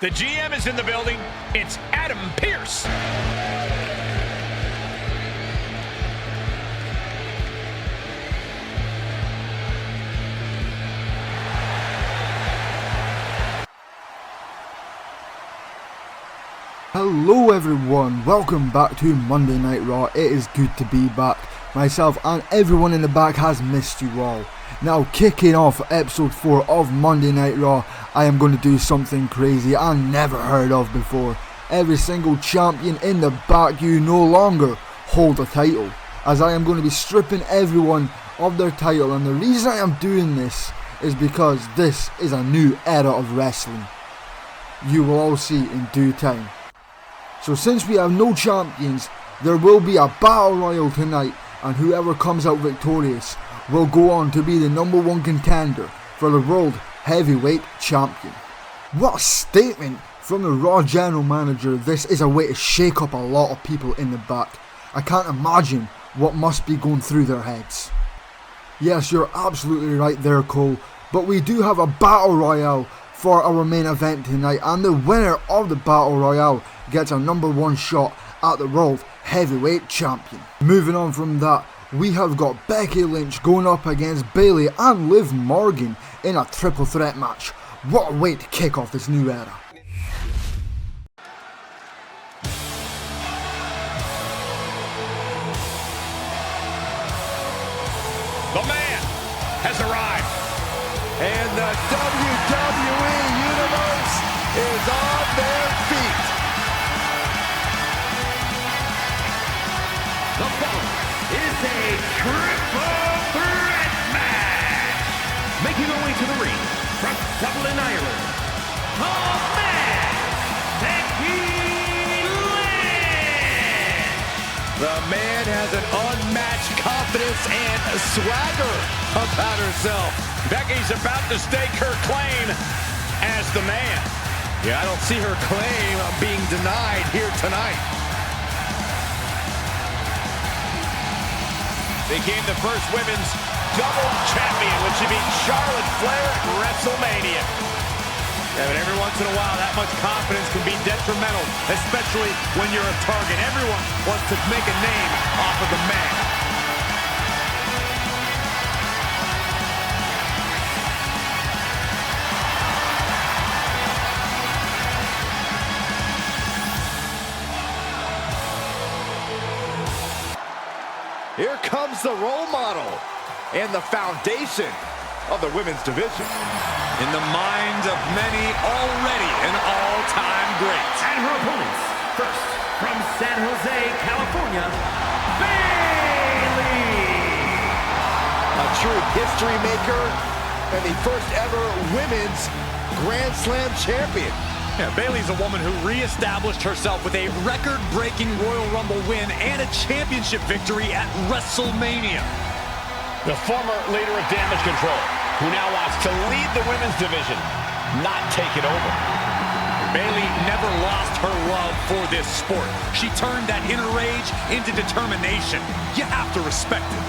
The GM is in the building. It's Adam Pearce. Hello everyone, welcome back to Monday Night Raw. It is good to be back. Myself and everyone in the back has missed you all. Now, kicking off episode 4 of Monday Night Raw, I am going to do something crazy I never heard of before. Every single champion in the back, you no longer hold a title, as I am going to be stripping everyone of their title, and the reason I am doing this is because this is a new era of wrestling. You will all see in due time. So since we have no champions, there will be a battle royal tonight, and whoever comes out victorious will go on to be the number 1 contender for the World Heavyweight Champion. What a statement from the Raw General Manager. This is a way to shake up a lot of people in the back. I can't imagine what must be going through their heads. Yes, you're absolutely right there, Cole, but we do have a battle royale for our main event tonight, and the winner of the battle royale gets a number 1 shot at the World Heavyweight Champion. Moving on from that, we have got Becky Lynch going up against Bayley and Liv Morgan in a triple threat match. What a way to kick off this new era. The man has arrived. And the WWE Universe is on their feet. The following is a triple threat match. Making her way to the ring from Dublin, Ireland, the man, Becky Lynch. The man has an unmatched confidence and swagger about herself. Becky's about to stake her claim as the man. Yeah, I don't see her claim being denied here tonight. Became the first women's double champion when she beat Charlotte Flair at WrestleMania. Yeah, but every once in a while, that much confidence can be detrimental, especially when you're a target. Everyone wants to make a name off of the man. Here comes the role model and the foundation of the women's division. In the minds of many, already an all-time great. And her opponents, first from San Jose, California, Bayley. A true history maker and the first ever women's Grand Slam champion. Yeah, Bayley's a woman who reestablished herself with a record-breaking Royal Rumble win and a championship victory at WrestleMania. The former leader of Damage Control, who now wants to lead the women's division, not take it over. Bayley never lost her love for this sport. She turned that inner rage into determination. You have to respect it.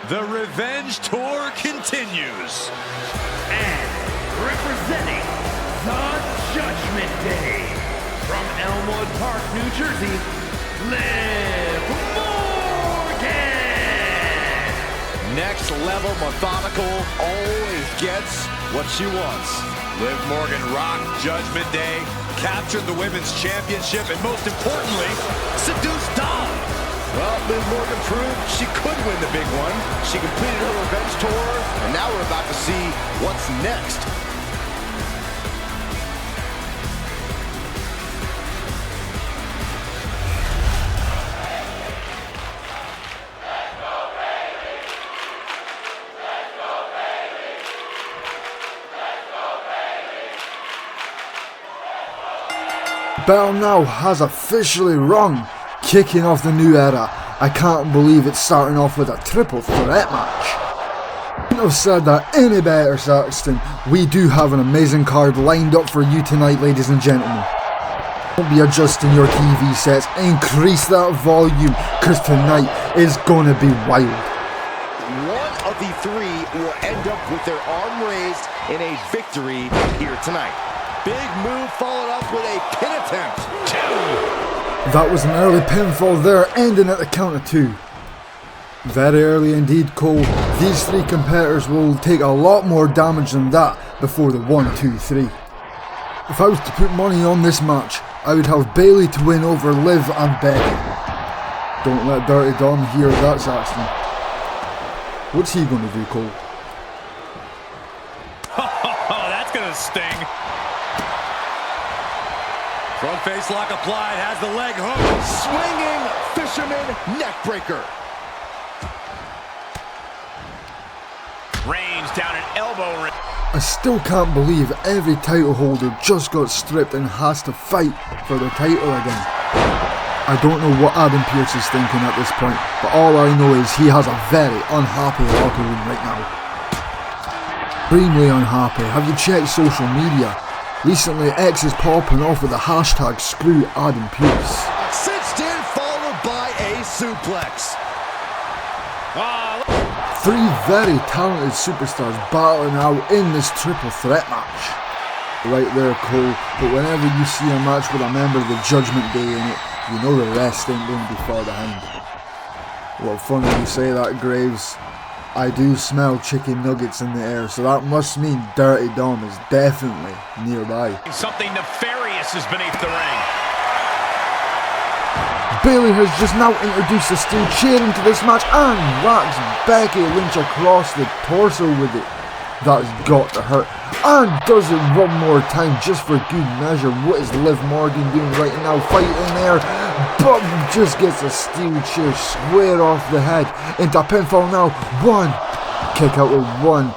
The Revenge Tour continues. And representing the Judgment Day from Elmwood Park, New Jersey, Liv Morgan. Next level methodical, always gets what she wants. Liv Morgan rocked Judgment Day, captured the Women's Championship, and most importantly, seduced Dom. Well, Liv Morgan proved she could win the big one. She completed her revenge tour, and now we're about to see what's next. Bell now has officially rung, kicking off the new era. I can't believe it's starting off with a triple threat match. Couldn't have said that any better, Saxton. We do have an amazing card lined up for you tonight, ladies and gentlemen. Don't be adjusting your TV sets, increase that volume, cause tonight is gonna be wild. One of the three will end up with their arm raised in a victory here tonight. Big move followed up with a pin attempt. 2. That was an early pinfall there, ending at the count of 2. Very early indeed, Cole. These three competitors will take a lot more damage than that before the 1, 2, 3. If I was to put money on this match, I would have Bayley to win over Liv and Becky. Don't let Dirty Dom hear that, Saxton. What's he going to do, Cole? Oh, that's going to sting. Front face lock applied, has the leg hook. Swinging fisherman neckbreaker. Range down an elbow. I still can't believe every title holder just got stripped and has to fight for the title again. I don't know what Adam Pearce is thinking at this point, but all I know is he has a very unhappy locker room right now. Extremely unhappy. Have you checked social media? Recently, X is popping off with the hashtag screw Adam Pearce. Sit stand followed by a suplex. Three very talented superstars battling out in this triple threat match. Right there, Cole, but whenever you see a match with a member of the Judgment Day in it, you know the rest ain't going to be far behind. Well, funny you say that, Graves. I do smell chicken nuggets in the air, so that must mean Dirty Dom is definitely nearby. Something nefarious is beneath the ring. Bayley has just now introduced a steel chair into this match and whacks Becky Lynch across the torso with it. That's got to hurt. And does it one more time just for good measure. What is Liv Morgan doing right now? Fighting there. But just gets a steel chair square off the head. Into a pinfall now. 1. Kick out with 1.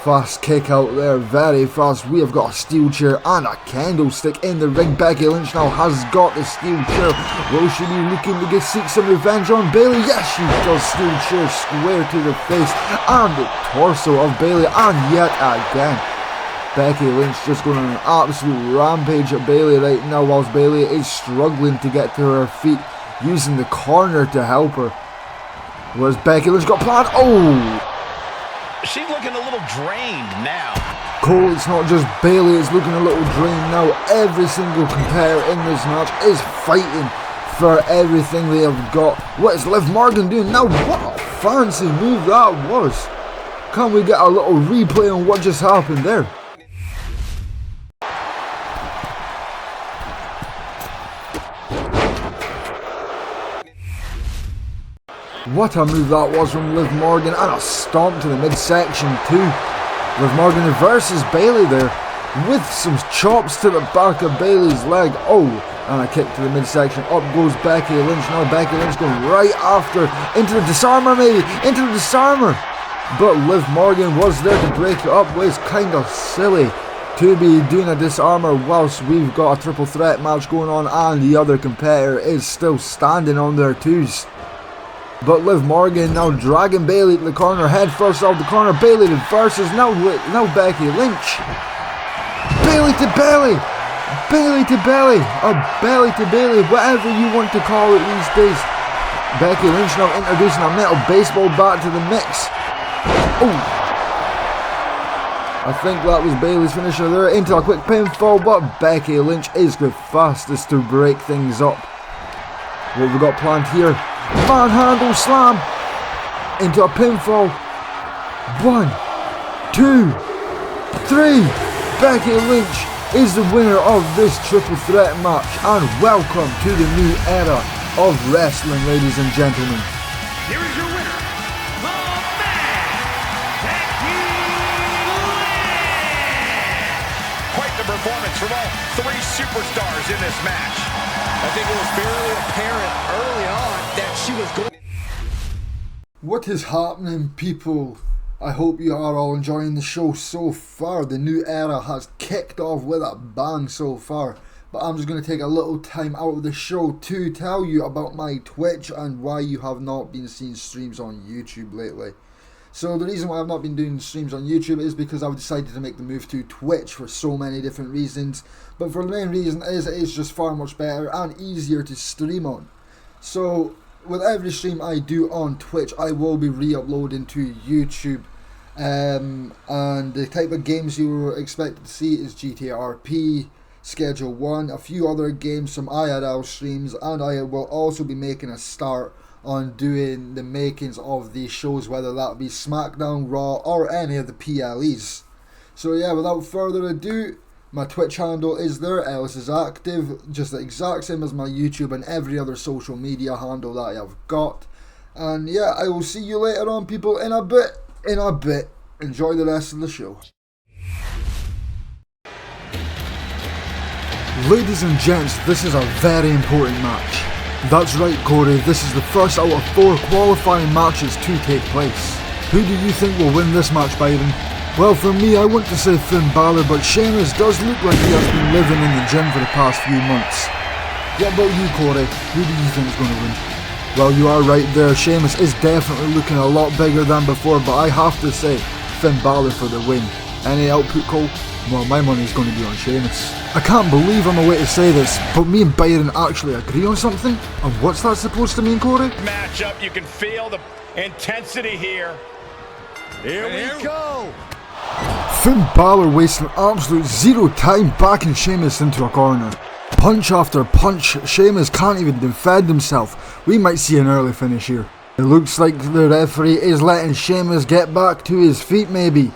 Fast kick out there, very fast. We have got a steel chair and a candlestick in the ring. Becky Lynch now has got the steel chair. Will she be looking to seek some revenge on Bayley? Yes, she does. Steel chair square to the face and the torso of Bayley. And yet again, Becky Lynch just going on an absolute rampage at Bayley right now, whilst Bayley is struggling to get to her feet, using the corner to help her. Whereas Becky Lynch got planned. Oh! She's looking a little drained now. Cole, it's not just Bayley, it's looking a little drained now. Every single competitor in this match is fighting for everything they have got. What is Liv Morgan doing now? What a fancy move that was. Can we get a little replay on what just happened there? What a move that was from Liv Morgan, and a stomp to the midsection too. Liv Morgan reverses Bayley there with some chops to the back of Bayley's leg. Oh, and a kick to the midsection. Up goes Becky Lynch. Now Becky Lynch going right after, into the disarmer maybe, into the disarmer. But Liv Morgan was there to break it up. Well, it's kind of silly to be doing a disarmer whilst we've got a triple threat match going on and the other competitor is still standing on their toes. But Liv Morgan now dragging Bayley to the corner, head first off the corner. Bayley reverses, now Becky Lynch. Bayley to Bayley, Bayley to Bayley, or Bayley to Bayley, whatever you want to call it these days. Becky Lynch now introducing a metal baseball bat to the mix. Oh, I think that was Bayley's finisher there, into a quick pinfall, but Becky Lynch is the fastest to break things up. What have we got planned here? Manhandle slam into a pinfall. 1, 2, 3. Becky Lynch is the winner of this triple threat match, and welcome to the new era of wrestling, ladies and gentlemen. Here is your winner, the man, Becky Lynch. Quite the performance from all three superstars in this match. I think it was fairly apparent early on that she was going. What is happening, people? I hope you are all enjoying the show so far. The new era has kicked off with a bang so far. But I'm just going to take a little time out of the show to tell you about my Twitch and why you have not been seeing streams on YouTube lately. So the reason why I've not been doing streams on YouTube is because I've decided to make the move to Twitch for so many different reasons. But for the main reason is it is just far much better and easier to stream on. So with every stream I do on Twitch, I will be re-uploading to YouTube. And the type of games you were expected to see is GTA RP, Schedule 1, a few other games, some IRL streams, and I will also be making a start on doing the makings of these shows, whether that be SmackDown, Raw, or any of the PLEs. So yeah, without further ado, my Twitch handle is there, Ellis is active, just the exact same as my YouTube and every other social media handle that I have got. And yeah, I will see you later on, people, in a bit. Enjoy the rest of the show. Ladies and gents, this is a very important match. That's right, Corey, this is the first out of 4 qualifying matches to take place. Who do you think will win this match, Byron? Well, for me, I want to say Finn Balor, but Sheamus does look like he has been living in the gym for the past few months. What about you, Corey? Who do you think is going to win? Well, you are right there, Sheamus is definitely looking a lot bigger than before, but I have to say, Finn Balor for the win. Any output, Cole? Well, my money's going to be on Sheamus. I can't believe I'm a way to say this, but me and Byron actually agree on something? And what's that supposed to mean, Corey? Matchup, you can feel the intensity here. Here we go. Finn Balor wasting absolute zero time backing Sheamus into a corner. Punch after punch, Sheamus can't even defend himself. We might see an early finish here. It looks like the referee is letting Sheamus get back to his feet, maybe.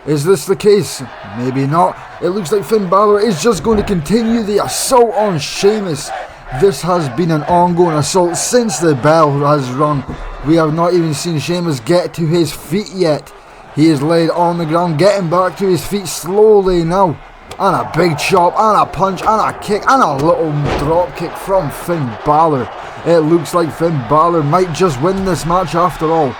Is this the case? Maybe not. It looks like Finn Balor is just going to continue the assault on Sheamus. This has been an ongoing assault since the bell has rung. We have not even seen Sheamus get to his feet yet. He is laid on the ground, getting back to his feet slowly now. And a big chop, and a punch, and a kick, and a little drop kick from Finn Balor. It looks like Finn Balor might just win this match after all.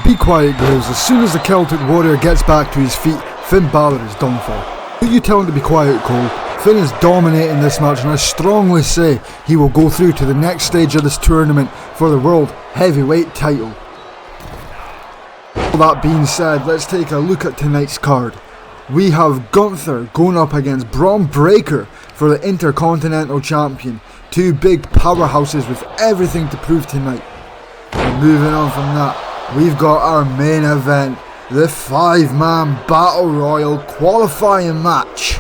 Be quiet, Graves. As soon as the Celtic Warrior gets back to his feet, Finn Balor is done for. Who you tell him to be quiet, Cole? Finn is dominating this match, and I strongly say he will go through to the next stage of this tournament for the World Heavyweight title. That being said, let's take a look at tonight's card. We have Gunther going up against Braun Breaker for the Intercontinental Champion. Two big powerhouses with everything to prove tonight. And moving on from that, we've got our main event, the 5-man Battle Royal qualifying match.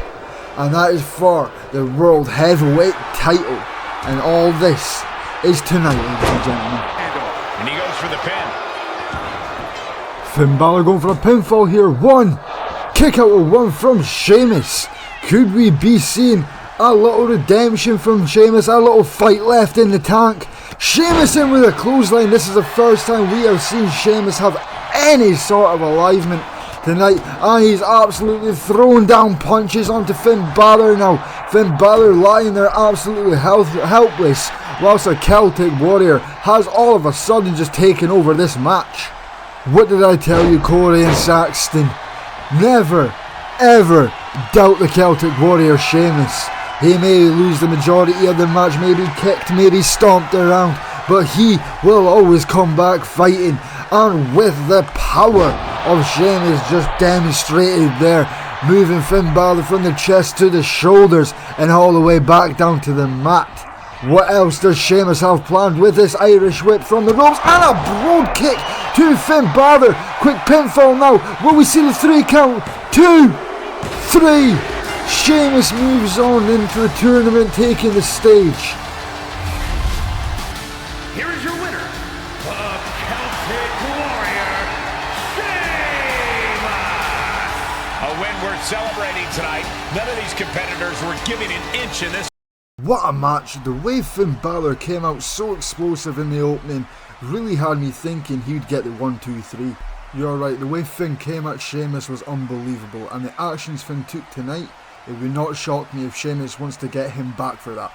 And that is for the World Heavyweight title. And all this is tonight, ladies and gentlemen. And he goes for the pin. Finn Balor going for a pinfall here. 1. Kick out of 1 from Sheamus. Could we be seeing a little redemption from Sheamus? A little fight left in the tank. Sheamus in with a clothesline. This is the first time we have seen Sheamus have any sort of alignment tonight. And he's absolutely throwing down punches onto Finn Balor now. Finn Balor lying there absolutely helpless. Whilst the Celtic Warrior has all of a sudden just taken over this match. What did I tell you, Corey and Saxton? Never, ever doubt the Celtic Warrior Sheamus. He may lose the majority of the match, maybe kicked, maybe stomped around, but he will always come back fighting. And with the power of Sheamus just demonstrated there, moving Finn Balor from the chest to the shoulders and all the way back down to the mat. What else does Sheamus have planned with this Irish whip from the ropes and a broad kick to Finn Balor? Quick pinfall now. Will we see the 3 count? 2, 3. Sheamus moves on into the tournament, taking the stage. Here is your winner, the Celtic Warrior, Sheamus! A win worth celebrating tonight. None of these competitors were giving an inch in this. What a match. The way Finn Balor came out so explosive in the opening really had me thinking he'd get the 1, 2, 3. You're right, the way Finn came at Sheamus was unbelievable, and the actions Finn took tonight, it would not shock me if Sheamus wants to get him back for that.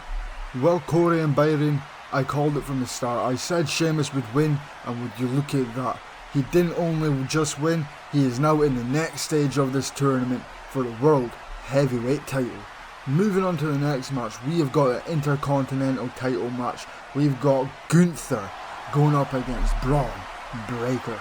Well, Corey and Byron, I called it from the start. I said Sheamus would win, and would you look at that. He didn't only just win, he is now in the next stage of this tournament for the World Heavyweight title. Moving on to the next match, we have got an Intercontinental title match. We've got Gunther going up against Braun Breaker.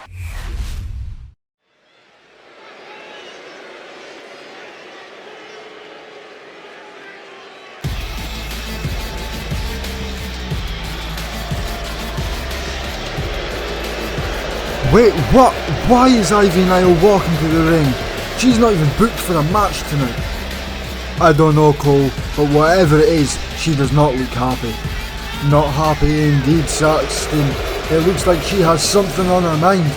Wait, what? Why is Ivy Nile walking to the ring? She's not even booked for a match tonight. I don't know, Cole, but whatever it is, she does not look happy. Not happy indeed, Saxton. It looks like she has something on her mind.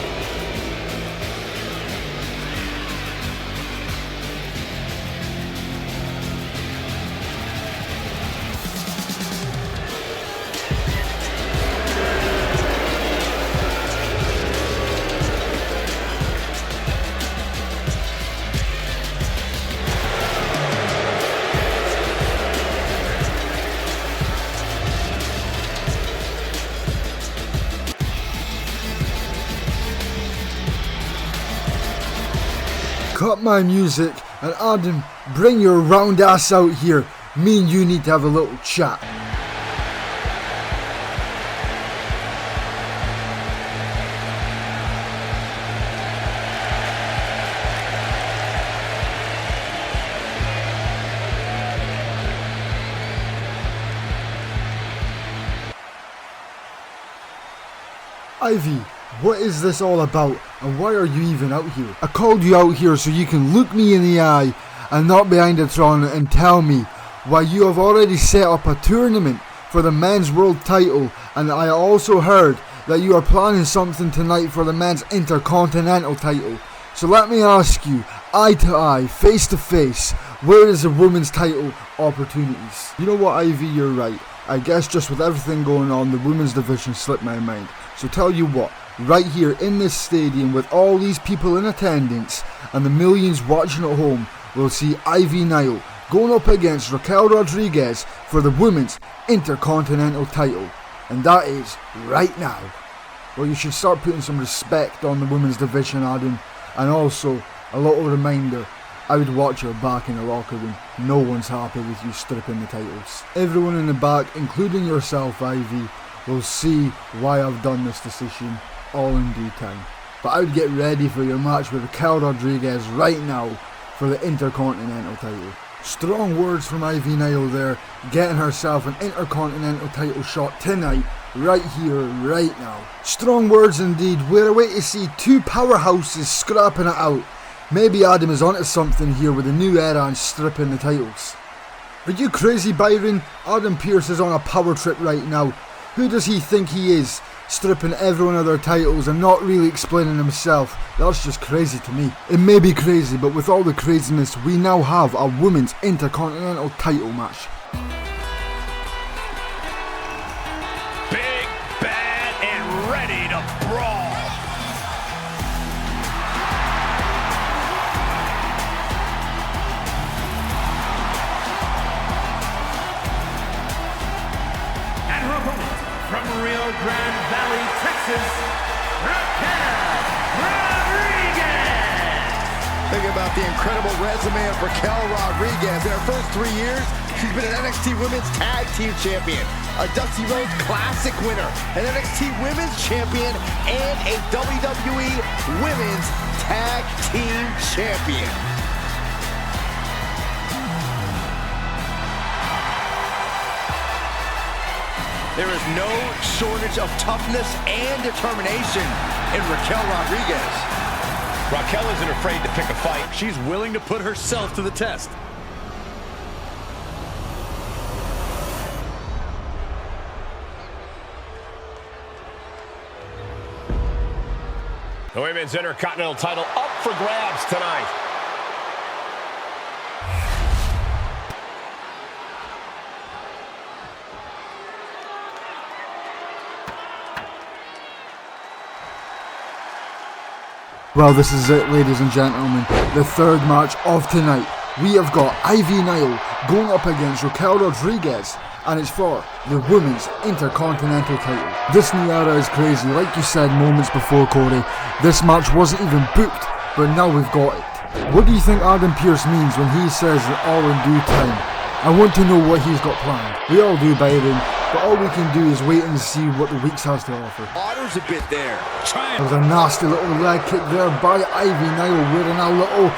Cut my music, and Adam, bring your round ass out here. Me and you need to have a little chat. Ivy, what is this all about, and why are you even out here? I called you out here so you can look me in the eye and not behind the throne and tell me why you have already set up a tournament for the men's world title, and I also heard that you are planning something tonight for the men's Intercontinental title. So let me ask you, eye to eye, face to face, where is the women's title opportunities? You know what, Ivy, you're right. I guess just with everything going on, the women's division slipped my mind. So tell you what, right here in this stadium with all these people in attendance and the millions watching at home, we'll see Ivy Nile going up against Raquel Rodriguez for the women's Intercontinental title. And that is right now. Well, you should start putting some respect on the women's division, Adam. And also, a little reminder, I would watch your back in the locker room. No one's happy with you stripping the titles. Everyone in the back, including yourself, Ivy, will see why I've done this decision all in due time. But I would get ready for your match with Raquel Rodriguez right now for the Intercontinental title. Strong words from Ivy Nile there, getting herself an Intercontinental title shot tonight, right here, right now. Strong words indeed. We're away to see two powerhouses scrapping it out. Maybe Adam is onto something here with a new era and stripping the titles. Are you crazy, Byron? Adam Pearce is on a power trip right now. Who does he think he is? Stripping everyone of their titles and not really explaining himself. That's just crazy to me. It may be crazy, but with all the craziness, we now have a women's Intercontinental title match. Big, bad, and ready to brawl. From Rio Grande Valley, Texas, Raquel Rodriguez. Think about the incredible resume of Raquel Rodriguez. In her first 3 years, she's been an NXT Women's Tag Team Champion, a Dusty Rhodes Classic winner, an NXT Women's Champion, and a WWE Women's Tag Team Champion. There is no shortage of toughness and determination in Raquel Rodriguez. Raquel isn't afraid to pick a fight. She's willing to put herself to the test. The Women's Intercontinental title up for grabs tonight. Well, this is it, ladies and gentlemen, the third match of tonight. We have got Ivy Nile going up against Raquel Rodriguez, and it's for the Women's Intercontinental title. This new era is crazy. Like you said moments before, Corey, this match wasn't even booked, but now we've got it. What do you think Adam Pearce means when he says all in due time? I want to know what he's got planned. We all do, Byron, but all we can do is wait and see what the weeks has to offer. Otter's a bit there. There's a nasty little leg kick there by Ivy Nile, wearing a little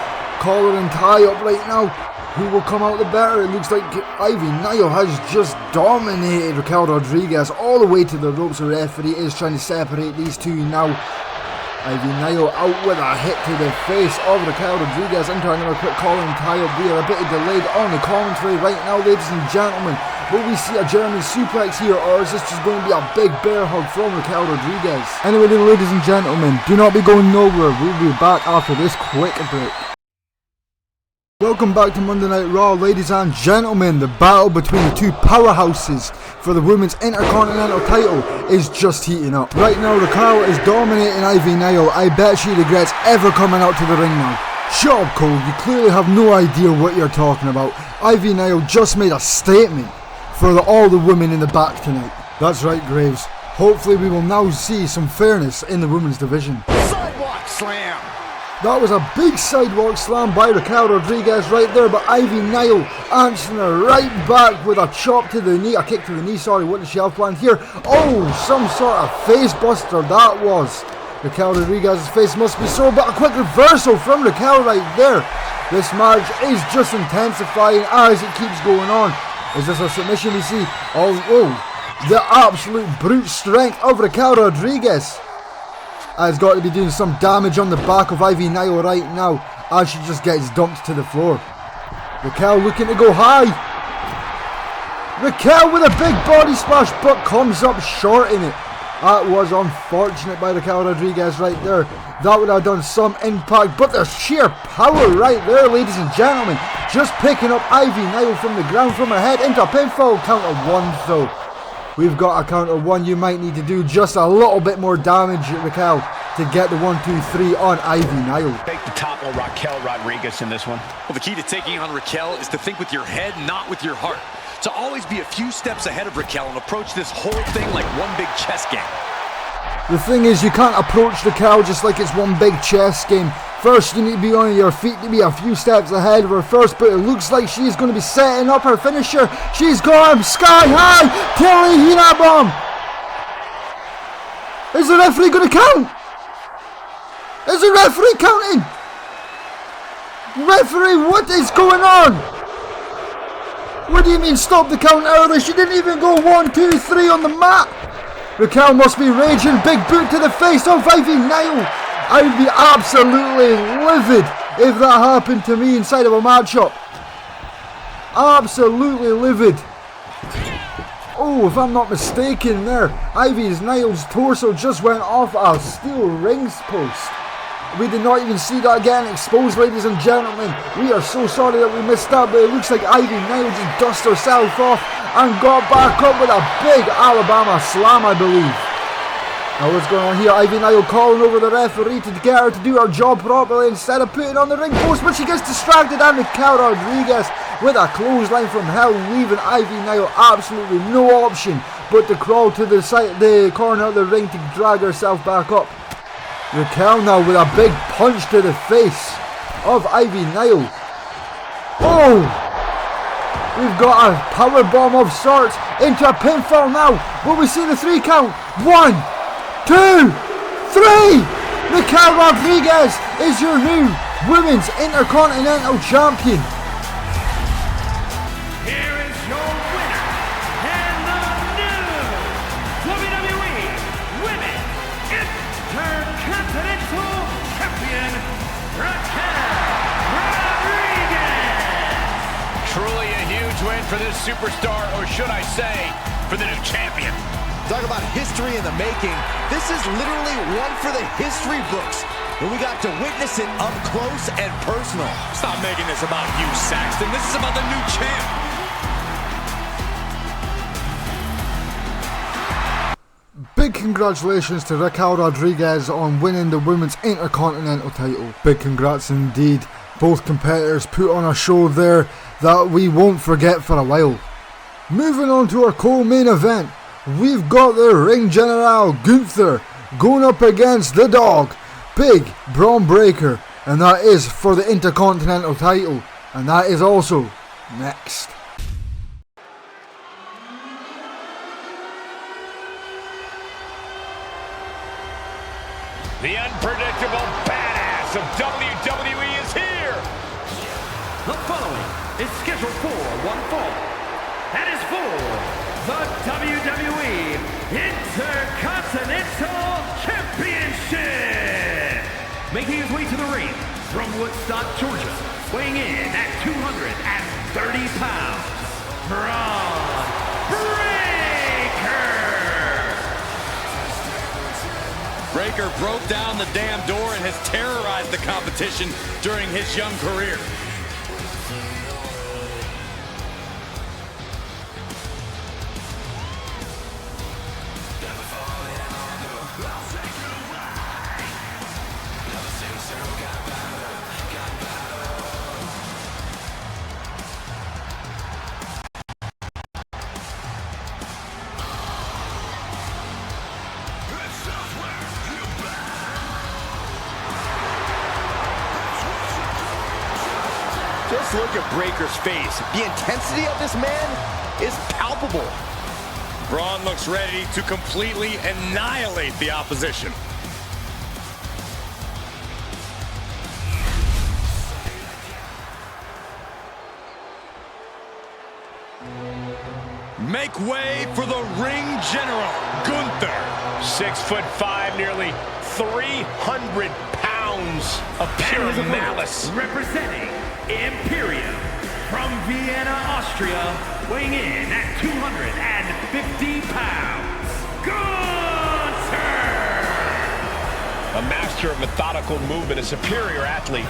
collar and tie up right now. Who will come out the better? It looks like Ivy Nile has just dominated Raquel Rodriguez all the way to the ropes. The referee is trying to separate these two now. Ivy Nile out with a hit to the face of Raquel Rodriguez into another quick collar and tie up. We are a bit delayed on the commentary right now, ladies and gentlemen. Will we see a German suplex here, or is this just going to be a big bear hug from Raquel Rodriguez? Anyway, ladies and gentlemen, do not be going nowhere. We'll be back after this quick break. Welcome back to Monday Night Raw, ladies and gentlemen. The battle between the two powerhouses for the Women's Intercontinental title is just heating up. Right now, Raquel is dominating Ivy Nile. I bet she regrets ever coming out to the ring now. Shut up, Cole. You clearly have no idea what you're talking about. Ivy Nile just made a statement for all the women in the back tonight. That's right, Graves. Hopefully we will now see some fairness in the women's division. Sidewalk slam. That was a big sidewalk slam by Raquel Rodriguez right there, but Ivy Nile answering her right back with a chop to the knee, a kick to the knee, sorry, what did she have planned here? Oh, some sort of face buster that was. Raquel Rodriguez's face must be sore, but a quick reversal from Raquel right there. This match is just intensifying as it keeps going on. Is this a submission we see? Oh, the absolute brute strength of Raquel Rodriguez has got to be doing some damage on the back of Ivy Nile right now as she just gets dumped to the floor. Raquel looking to go high. Raquel with a big body splash but comes up short in it. That was unfortunate by Raquel Rodriguez right there. That would have done some impact, but the sheer power right there, ladies and gentlemen. Just picking up Ivy Nile from the ground from her head into a pinfall. Count of one though. We've got a count of one. You might need to do just a little bit more damage, Raquel, to get the 1, 2, 3 on Ivy Nile. Take the top of Raquel Rodriguez in this one. Well, the key to taking on Raquel is to think with your head, not with your heart. To always be a few steps ahead of Raquel and approach this whole thing like one big chess game. The thing is, you can't approach Raquel just like it's one big chess game. First, you need to be on your feet to be a few steps ahead of her first, but it looks like she's going to be setting up her finisher. She's going sky high, Tilly Hina bomb. Is the referee going to count? Is the referee counting? Referee, what is going on? What do you mean stop the count early? She didn't even go 1, 2, 3 on the mat. Raquel must be raging. Big boot to the face of Ivy Nile. I would be absolutely livid if that happened to me inside of a matchup. Absolutely livid. Oh, if I'm not mistaken there, Ivy Nile's torso just went off a steel rings post. We did not even see that getting exposed, ladies and gentlemen. We are so sorry that we missed that, but it looks like Ivy Nile just dusted herself off and got back up with a big Alabama slam, I believe. Now what's going on here? Ivy Nile calling over the referee to get her to do her job properly instead of putting on the ring post, but she gets distracted, and Raquel Rodriguez with a clothesline from hell, leaving Ivy Nile absolutely no option but to crawl to the side, the corner of the ring to drag herself back up. Raquel now with a big punch to the face of Ivy Nile. Oh! We've got a power bomb of sorts into a pinfall now. Will we see the 3 count? 1, 2, 3! Raquel Rodriguez is your new Women's Intercontinental Champion. Here is your winner and the new WWE Women's Intercontinental Champion, Raquel Rodriguez. Truly a huge win for this superstar, or should I say, for the new champion. Talk about history in the making. This is literally one for the history books. And we got to witness it up close and personal. Stop making this about you, Saxton. This is about the new champ. Big congratulations to Raquel Rodriguez on winning the Women's Intercontinental title. Big congrats indeed. Both competitors put on a show there that we won't forget for a while. Moving on to our co-main event, we've got the Ring General Gunther going up against the Dog, Big Braun Breaker, and that is for the Intercontinental title, and that is also next. The unpredictable badass of WWE is here. The following is scheduled for one fall. That is for the WWE Intercontinental Championship. Making his way to the ring from Woodstock, Georgia, weighing in at 230 pounds, Braun Breaker! Breaker broke down the damn door and has terrorized the competition during his young career. Just look at Breaker's face. The intensity of this man is palpable. Braun looks ready to completely annihilate the opposition. Make way for the ring general, Gunther. 6'5", nearly 300 pounds of pure malice. Representing Imperium from Vienna, Austria, weighing in at 250 pounds, Gunther! A master of methodical movement, a superior athlete.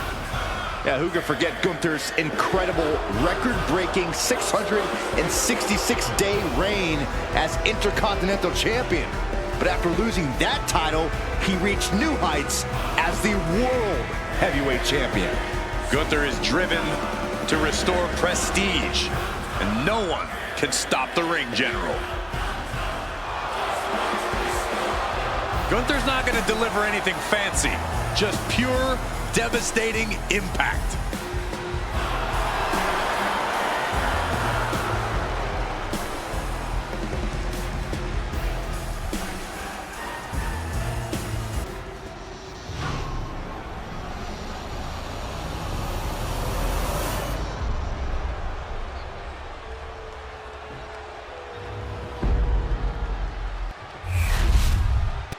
Yeah, who can forget Gunther's incredible record-breaking 666-day reign as Intercontinental Champion. But after losing that title, he reached new heights as the World Heavyweight Champion. Gunther is driven to restore prestige, and no one can stop the ring general. Gunther's not going to deliver anything fancy, just pure, devastating impact.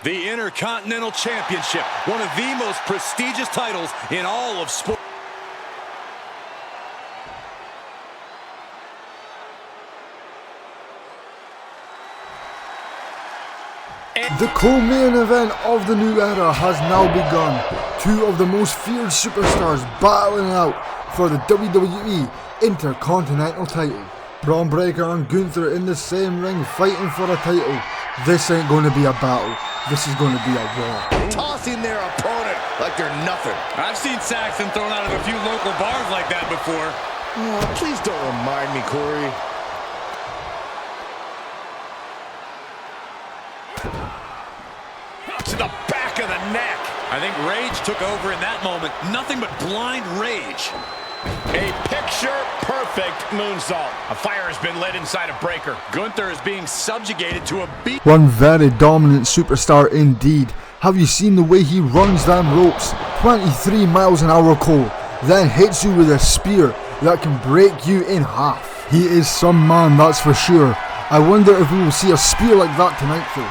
The Intercontinental Championship, one of the most prestigious titles in all of sport. The co-main event of the new era has now begun. Two of the most feared superstars battling out for the WWE Intercontinental title. Braun Breaker and Gunther in the same ring fighting for a title. This ain't going to be a battle. This is going to be a war. Tossing their opponent like they're nothing. I've seen Saxton thrown out of a few local bars like that before. Oh, please don't remind me, Corey. To the back of the neck. I think rage took over in that moment. Nothing but blind rage. A picture-perfect moonsault. A fire has been lit inside of Breaker. Gunther is being subjugated to a beat. One very dominant superstar indeed. Have you seen the way he runs them ropes? 23 miles an hour, Cole. Then hits you with a spear that can break you in half. He is some man, that's for sure. I wonder if we will see a spear like that tonight, though.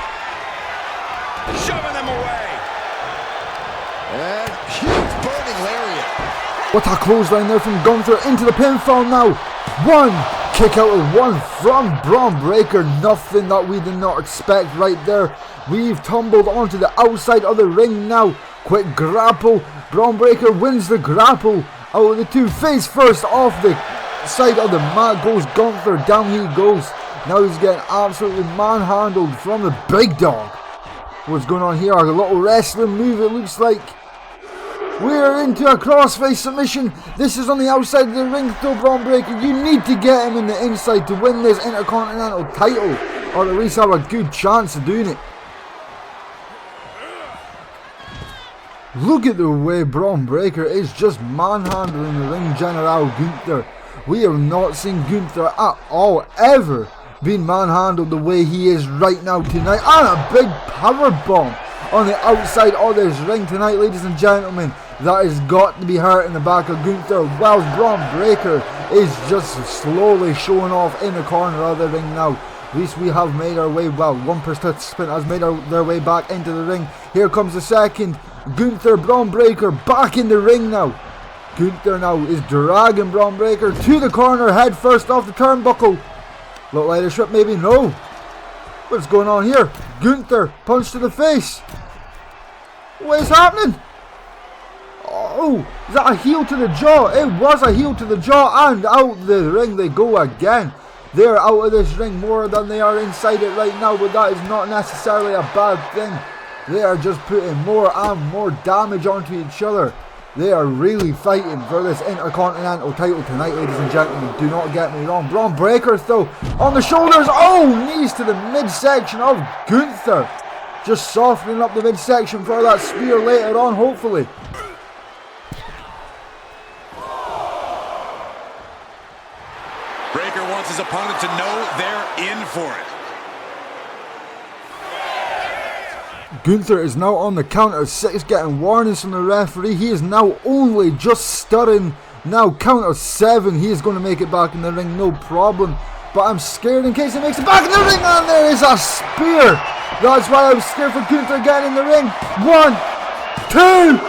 Shoving them away. And huge burning lariat. What a clothesline there from Gunther into the pinfall now. One kick out of one from Braun Breaker. Nothing that we did not expect right there. We've tumbled onto the outside of the ring now. Quick grapple. Braun Breaker wins the grapple. Out of the two, face first off the side of the mat goes Gunther. Down he goes. Now he's getting absolutely manhandled from the big dog. What's going on here? A little wrestling move, it looks like. We're into a crossface submission. This is on the outside of the ring though, Braun Breaker. You need to get him in the inside to win this Intercontinental title, or at least have a good chance of doing it. Look at the way Braun Breaker is just manhandling the ring general Gunther. We have not seen Gunther at all ever being manhandled the way he is right now tonight. And a big power bomb on the outside of this ring tonight, ladies and gentlemen. That has got to be hurt in the back of Gunther, whilst Braun Breaker is just slowly showing off in the corner of the ring now. At least we have made our way, well, one participant has made their way back into the ring. Here comes the second. Gunther, Braun Breaker back in the ring now. Gunther now is dragging Braun Breaker to the corner, head first off the turnbuckle. Look like a strip maybe, no. What's going on here? Gunther, punch to the face. What is happening? Oh, is that a heel to the jaw? It was a heel to the jaw, and out the ring they go again. They're out of this ring more than they are inside it right now, but that is not necessarily a bad thing. They are just putting more and more damage onto each other. They are really fighting for this Intercontinental title tonight, ladies and gentlemen. Do not get me wrong. Braun Breaker though, on the shoulders. Oh, knees to the midsection of Gunther. Just softening up the midsection for that spear later on, hopefully. Breaker wants his opponent to know they're in for it. Gunther is now on the count of 6, getting warnings from the referee. He is now only just stirring. Now count of 7. He is going to make it back in the ring, no problem. But I'm scared in case he makes it back in the ring, and there is a spear. That's why I was scared for Gunther getting in the ring. 1, 2,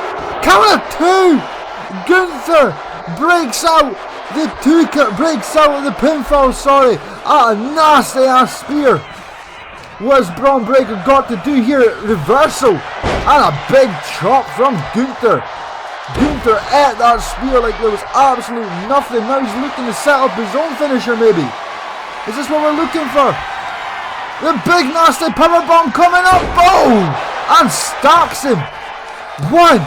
count of 2. Gunther breaks out. The 2 count breaks out of the pinfall, sorry. A nasty ass spear. What has Braun Breaker got to do here? Reversal. And a big chop from Gunther. Gunther ate that spear like there was absolute nothing. Now he's looking to set up his own finisher maybe. Is this what we're looking for? The big nasty powerbomb coming up. Boom! And stacks him. 1,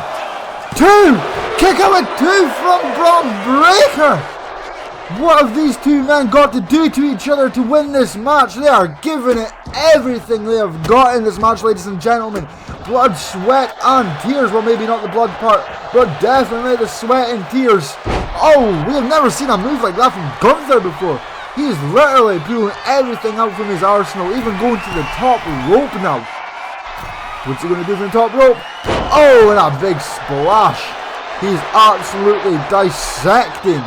2. Kick out at 2 from Braun Breaker. What have these two men got to do to each other to win this match? They are giving it everything they have got in this match, ladies and gentlemen. Blood, sweat and tears. Well, maybe not the blood part, but definitely the sweat and tears. Oh, we have never seen a move like that from Gunther before. He is literally pulling everything out from his arsenal, even going to the top rope now. What's he going to do from the top rope? Oh, and a big splash. He's absolutely dissecting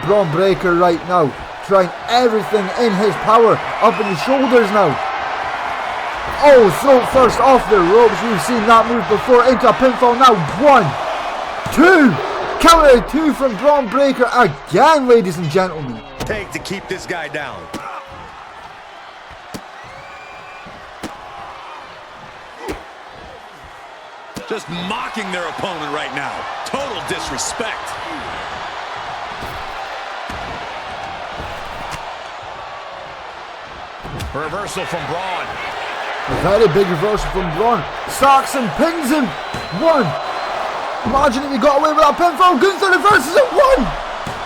Braun Breaker right now, trying everything in his power. Up in the shoulders now. Oh, throat first off the ropes. We've seen that move before. Into a pinfall now. 1, 2. Counter 2 from Braun Breaker again, ladies and gentlemen. Take to keep this guy down. Just mocking their opponent right now. Total disrespect. Reversal from Braun. A very big reversal from Braun. Saxton pins him. 1. Imagine if he got away with that pinfall. Gunther reverses it. 1,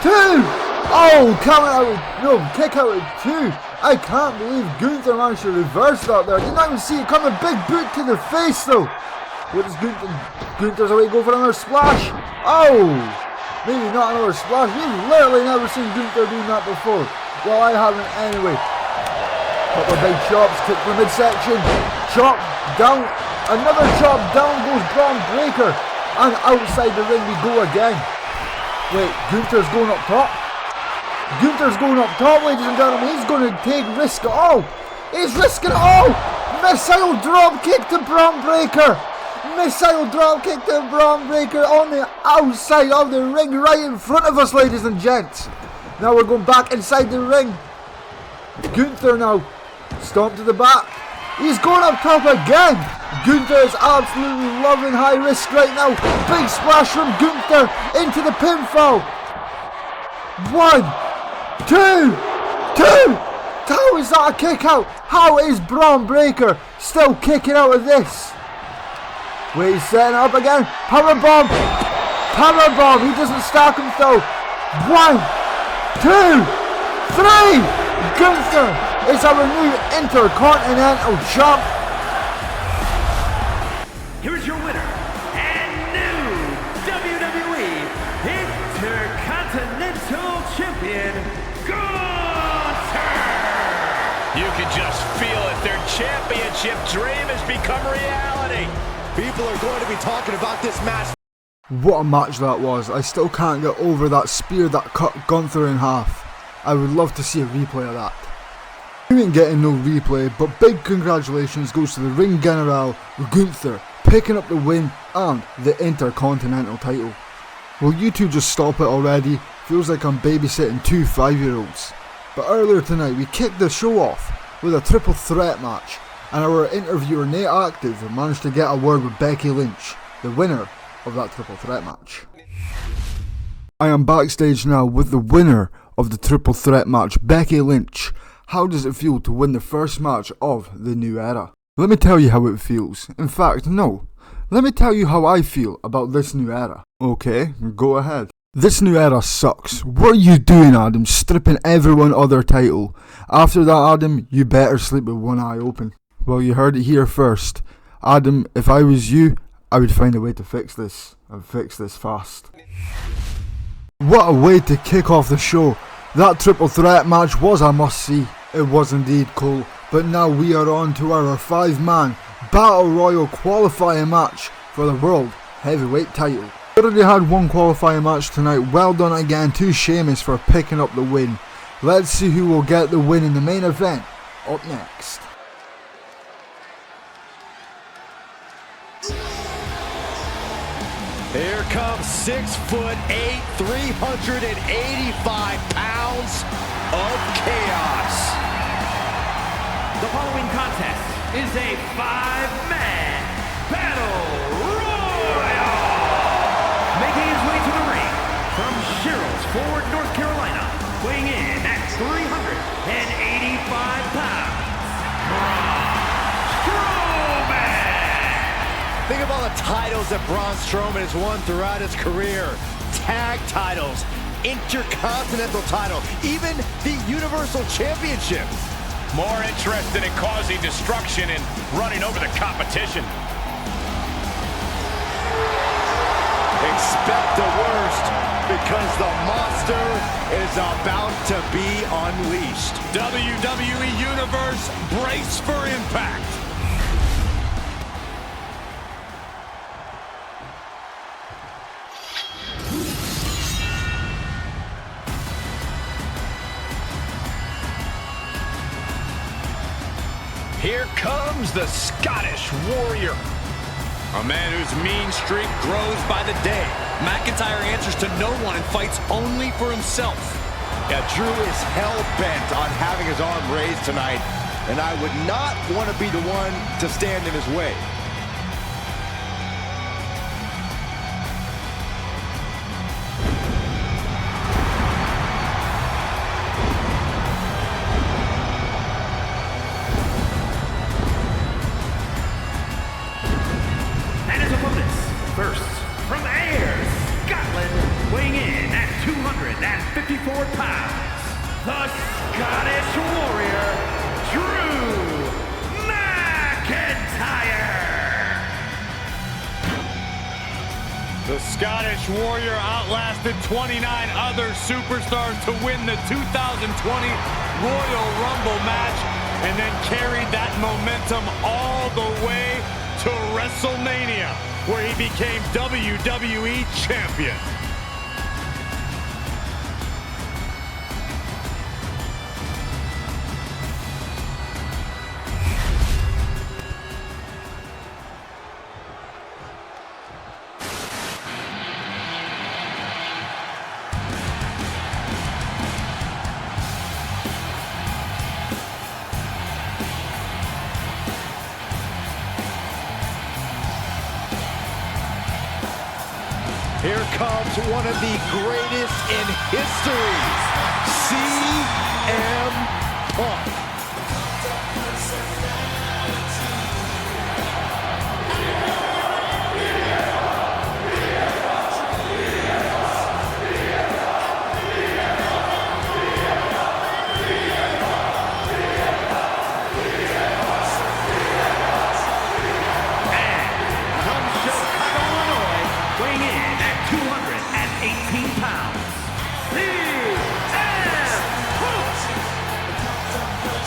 2. Oh, count out. No, kick out at 2. I can't believe Gunther managed to reverse that there. Did not even see it coming. Big boot to the face though. What is Gunther? Gunther's away to go for another splash. Oh, maybe not another splash. We've literally never seen Gunther doing that before. Well, I haven't anyway. Couple of big chops, kick from midsection, chop down, another chop down goes Braun Breaker, and outside the ring we go again. Wait, Gunther's going up top? Gunther's going up top, ladies and gentlemen. He's going to take risk at all. He's risking it all. Missile drop kick to Braun Breaker. Missile drop kick to Braun Breaker on the outside of the ring, right in front of us, ladies and gents. Now we're going back inside the ring. Gunther now. Stomp to the back. He's going up top again. Gunther is absolutely loving high risk right now. Big splash from Gunther into the pinfall. 1, 2, 2. How is that a kick out? How is Braun Breaker still kicking out of this? Wait, he's setting up again. Powerbomb. Powerbomb. He doesn't stack him though. 1, 2, 3. Gunther is our new Intercontinental champ. Here's your winner and new WWE Intercontinental Champion, Gunther. You can just feel it. Their championship dream has become reality. People are going to be talking about this match. What a match that was. I still can't get over that spear that cut Gunther in half. I would love to see a replay of that. We ain't getting no replay, but big congratulations goes to the Ring General Gunther, picking up the win and the Intercontinental title. Will you two just stop it already? Feels like I'm babysitting two 5-year-olds. But earlier tonight we kicked the show off with a triple threat match, and our interviewer Nate Active managed to get a word with Becky Lynch, the winner of that triple threat match. I am backstage now with the winner of the triple threat match, Becky Lynch. How does it feel to win the first match of the new era? Let me tell you how it feels. In fact, no. Let me tell you how I feel about this new era. Okay, go ahead. This new era sucks. What are you doing, Adam? Stripping everyone of their title. After that, Adam, you better sleep with one eye open. Well, you heard it here first. Adam, if I was you, I would find a way to fix this. And fix this fast. What a way to kick off the show. That triple threat match was a must-see. It was indeed, Cole. But now we are on to our 5-man Battle Royal qualifying match for the World Heavyweight title. We already had one qualifying match tonight. Well done again to Sheamus for picking up the win. Let's see who will get the win in the main event up next. Here comes 6'8", 385 pounds of chaos. The following contest is a 5-man battle royal. Making his way to the ring from Sherrills Ford, North Carolina, weighing in at 385 pounds, Braun Strowman. Think of all the titles that Braun Strowman has won throughout his career. Tag titles, Intercontinental title, even the Universal Championship. More interested in causing destruction and running over the competition. Expect the worst, because the monster is about to be unleashed. WWE Universe, brace for impact. Here comes the Scottish Warrior. A man whose mean streak grows by the day. McIntyre answers to no one and fights only for himself. Yeah, Drew is hell-bent on having his arm raised tonight, and I would not want to be the one to stand in his way. First, from Ayr, Scotland, weighing in at 254 pounds, the Scottish Warrior, Drew McIntyre. The Scottish Warrior outlasted 29 other superstars to win the 2020 Royal Rumble match, and then carried that momentum all the way to WrestleMania, where he became WWE Champion. Here comes one of the greatest in history, CM Punk.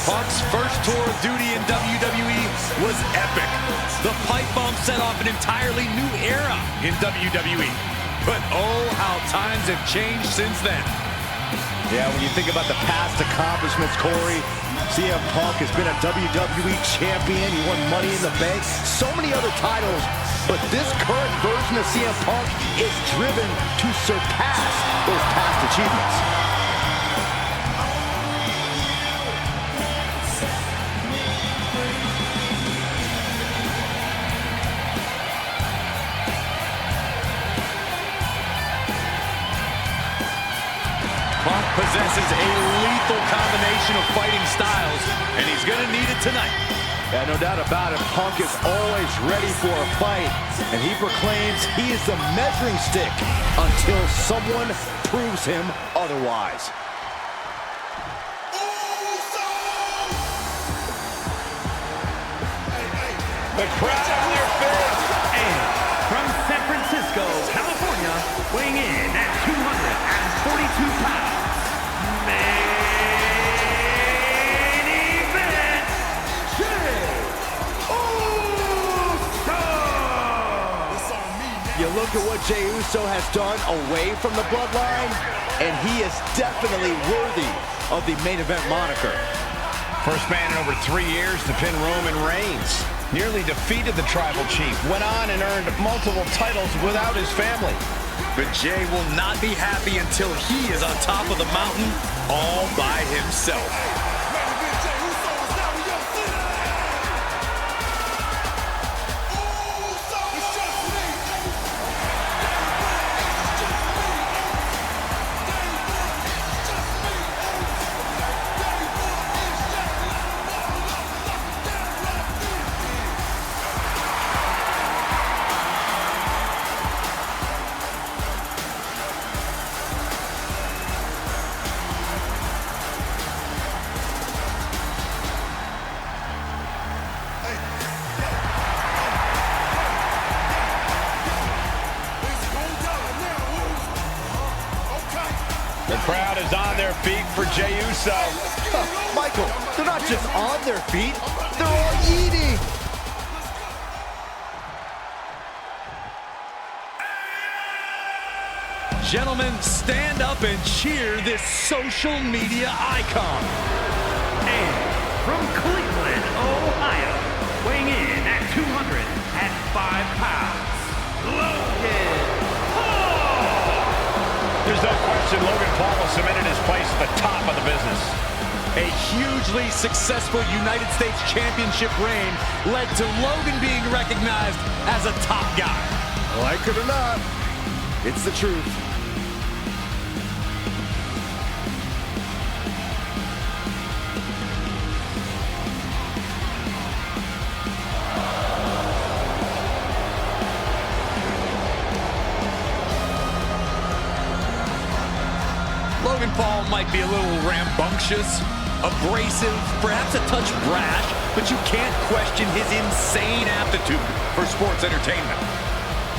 Punk's first tour of duty in WWE was epic. The pipe bomb set off an entirely new era in WWE. But oh, how times have changed since then. Yeah, when you think about the past accomplishments, Corey, CM Punk has been a WWE champion. He won Money in the Bank, so many other titles. But this current version of CM Punk is driven to surpass those past achievements. Punk possesses a lethal combination of fighting styles, and he's going to need it tonight. Yeah, no doubt about it. Punk is always ready for a fight, and he proclaims he is the measuring stick until someone proves him otherwise. The crowd on their feet. And from San Francisco, California, weighing in at 242 pounds, main event, Jey Uso! You look at what Jey Uso has done away from the bloodline, and he is definitely worthy of the main event moniker. First man in over 3 years to pin Roman Reigns. Nearly defeated the Tribal Chief. Went on and earned multiple titles without his family. But Jey will not be happy until he is on top of the mountain all by himself. The crowd is on their feet for Jey Uso. Michael, they're not just on their feet, they're all eating. Gentlemen, stand up and cheer this social media icon. And from Cleveland, Ohio, weighing in at 205 pounds, Logan Paul! There's no question Logan Paul has cemented his place at the top of the business. A hugely successful United States Championship reign led to Logan being recognized as a top guy. Like it or not, it's the truth. Logan Paul might be a little rambunctious, abrasive, perhaps a touch brash, but you can't question his insane aptitude for sports entertainment.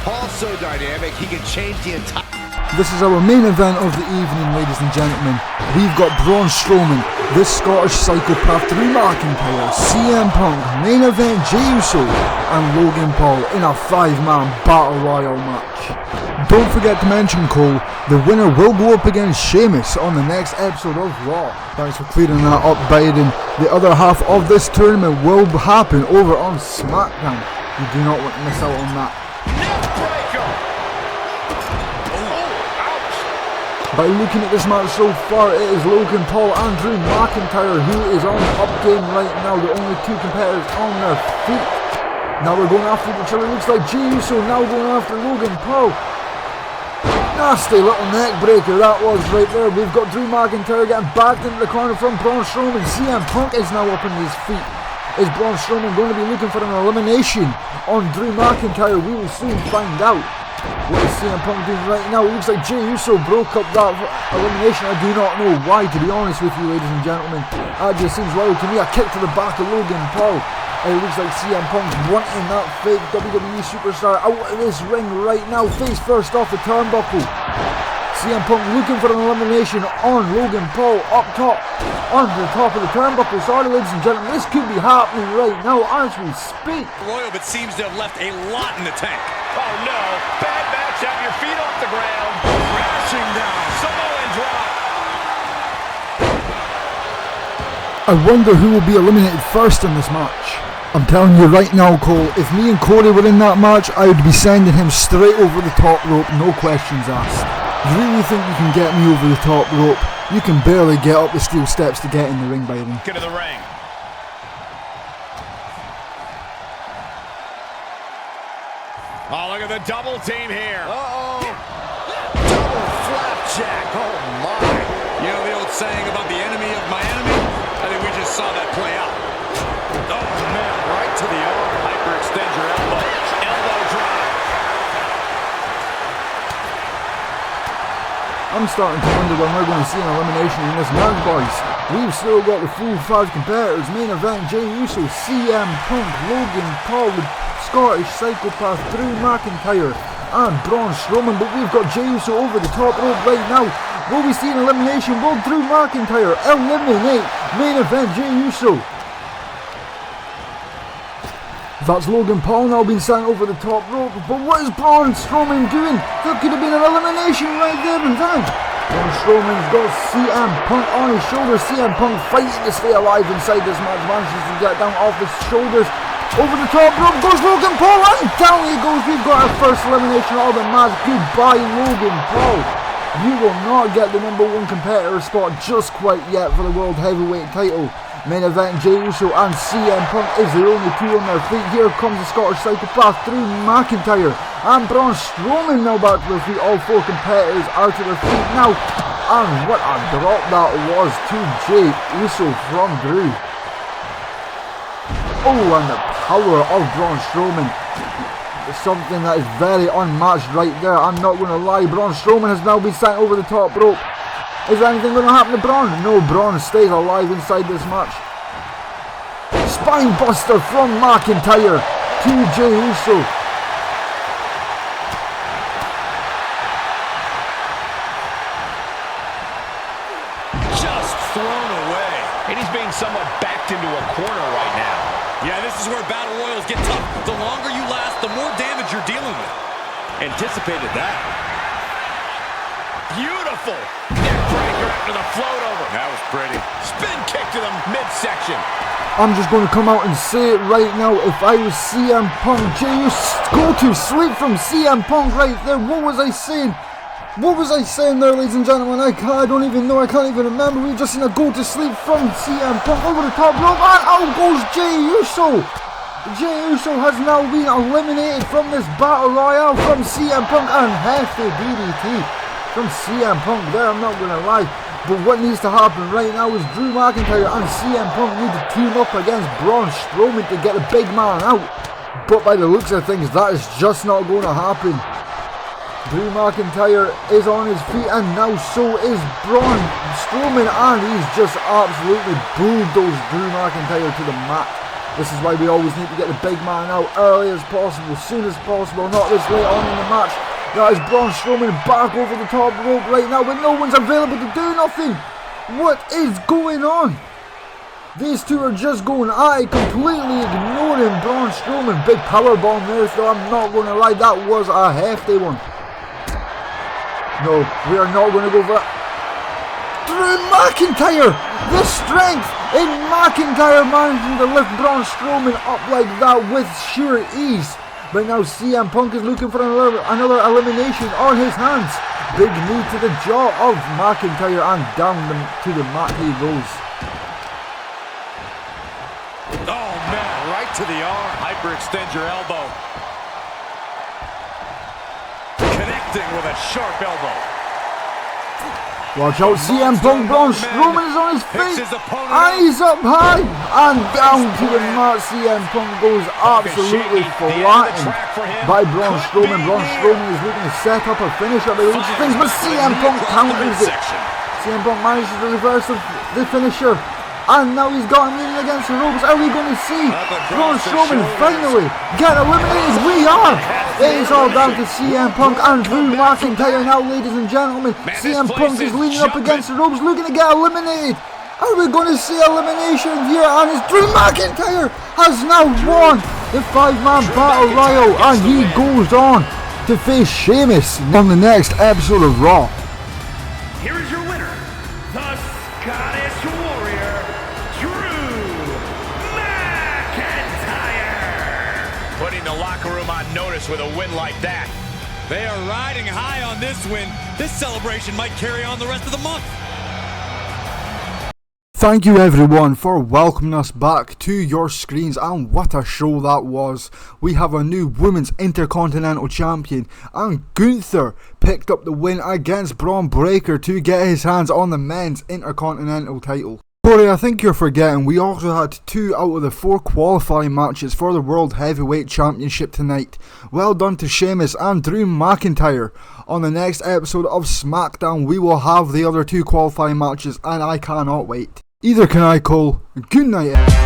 Paul's so dynamic, he can change the entire... This is our main event of the evening, ladies and gentlemen. We've got Braun Strowman, this Scottish psychopath, Drew McIntyre, CM Punk, main event Jey Uso, and Logan Paul in a 5-man battle royal match. Don't forget to mention, Cole, the winner will go up against Sheamus on the next episode of Raw. Thanks for clearing that up, Byron. The other half of this tournament will happen over on SmackDown. You do not want to miss out on that. By looking at this match so far, it is Logan Paul and Drew McIntyre who is on up game right now. The only two competitors on their feet. Now we're going after each other. Looks like Jey Uso now going after Logan Paul. Nasty little neck breaker that was right there. We've got Drew McIntyre getting backed into the corner from Braun Strowman. CM Punk is now up on his feet. Is Braun Strowman going to be looking for an elimination on Drew McIntyre? We will soon find out. What is CM Punk doing right now? It looks like Jey Uso broke up that elimination. I do not know why, to be honest with you, ladies and gentlemen. That just seems wild to me. A kick to the back of Logan Paul. It looks like CM Punk wanting that fake WWE superstar out of this ring right now. Face first off the turnbuckle. CM Punk looking for an elimination on Logan Paul up top. On the top of the turnbuckle. Sorry, ladies and gentlemen, this could be happening right now as we speak. Royal, but seems to have left a lot in the tank. Oh no, bad match, have your feet off the ground. Crashing down, Samoan drop. I wonder who will be eliminated first in this match. I'm telling you right now, Cole, if me and Corey were in that match, I would be sending him straight over the top rope, no questions asked. You really think you can get me over the top rope? You can barely get up the steel steps to get in the ring, Byron. Get to the ring. Oh, look at the double team here. Uh-oh. Double flapjack. Oh, my. You know the old saying about the enemy of my enemy? I think we just saw that play out. Oh, man, right to the arm. Hyperextend your elbow. Elbow drop. I'm starting to wonder when we're going to see an elimination in this match, boys. We've still got the full 5 competitors. Main event, Jey Uso, CM Punk, Logan Paul, the Scottish Psychopath, Drew McIntyre, and Braun Strowman. But we've got Jey Uso over the top rope right now. Will we see an elimination? Will Drew McIntyre eliminate main event Jey Uso? That's Logan Paul now being sent over the top rope. But what is Braun Strowman doing? There could have been an elimination right there and then. Braun Strowman's got CM Punk on his shoulders. CM Punk fighting to stay alive inside this match. Manages to get down off his shoulders. Over the top rope goes Logan Paul, and down he goes. We've got our first elimination of the match. Goodbye, Logan Paul. You will not get the #1 competitor spot just quite yet for the World Heavyweight title. Main event, Jey Uso and CM Punk is the only two on their feet. Here comes the Scottish Psychopath, Drew McIntyre, and Braun Strowman now back to their feet. All 4 competitors are to their feet now. And what a drop that was to Jey Uso from Drew. Oh, and the power of Braun Strowman. Something that is very unmatched right there. I'm not going to lie. Braun Strowman has now been sent over the top rope. Is anything going to happen to Braun? No, Braun stays alive inside this match. Spine buster from McIntyre to Jey Uso. Just thrown away. And he's being somewhat backed into a corner right now. Yeah, this is where battle royals get tough. The longer you last, the more damage you're dealing with. Anticipated that. Beautiful. Neckbreaker after the float over. That was pretty. Spin kick to the midsection. I'm just going to come out and say it right now. If I was CM Punk, Jey Uso, go to sleep from CM Punk right there. What was I saying? What was I saying there, ladies and gentlemen? I don't even know. I can't even remember. We've just seen a go to sleep from CM Punk over the top rope. And out goes Jey Uso. Jey Uso has now been eliminated from this battle royale from CM Punk, and hefty DDT from CM Punk there, I'm not going to lie. But what needs to happen right now is Drew McIntyre and CM Punk need to team up against Braun Strowman to get the big man out. But by the looks of things, that is just not going to happen. Drew McIntyre is on his feet, and now so is Braun Strowman, and he's just absolutely bulldozed Drew McIntyre to the mat. This is why we always need to get the big man out early as possible, as soon as possible, not this late on in the match. That is Braun Strowman back over the top rope right now, but no one's available to do nothing. What is going on? These two are just going at it, completely ignoring Braun Strowman. Big powerbomb there, so I'm not going to lie, that was a hefty one. No, we are not going to go for that. Drew McIntyre! The strength in McIntyre managing to lift Braun Strowman up like that with sheer ease. But now CM Punk is looking for another elimination on his hands. Big knee to the jaw of McIntyre, and down to the mat he goes. Oh man, right to the arm. Hyperextend your elbow. Connecting with a sharp elbow. Watch out, CM Punk. Braun Strowman is on his feet, and he's up high, and down to the mat. CM Punk goes absolutely flattened by Braun Strowman. Braun Strowman is looking to set up a finish at the looks of things, but CM Punk counters it. CM Punk manages to reverse the finisher, and now he's got him leaning against the ropes. Are we going to see Braun Strowman finally get eliminated? We are! It is all down to CM Punk and Drew McIntyre now, ladies and gentlemen. CM Punk is leaning up against the ropes, looking to get eliminated. Are we going to see elimination here? And it's Drew McIntyre has now won the 5-man battle royal, and he goes on to face Sheamus on the next episode of Raw. Here is your winner, the Scottish Warrior, Drew locker room on notice with a win like that. They are riding high on this win. This celebration might carry on the rest of the month. Thank you everyone for welcoming us back to your screens, and what a show that was. We have a new Women's Intercontinental Champion, and Gunther picked up the win against Braun Breaker to get his hands on the Men's Intercontinental title. Corey, I think you're forgetting we also had 2 out of the 4 qualifying matches for the World Heavyweight Championship tonight. Well done to Sheamus and Drew McIntyre. On the next episode of SmackDown we will have the other 2 qualifying matches, and I cannot wait. Either can I, Cole. Good night.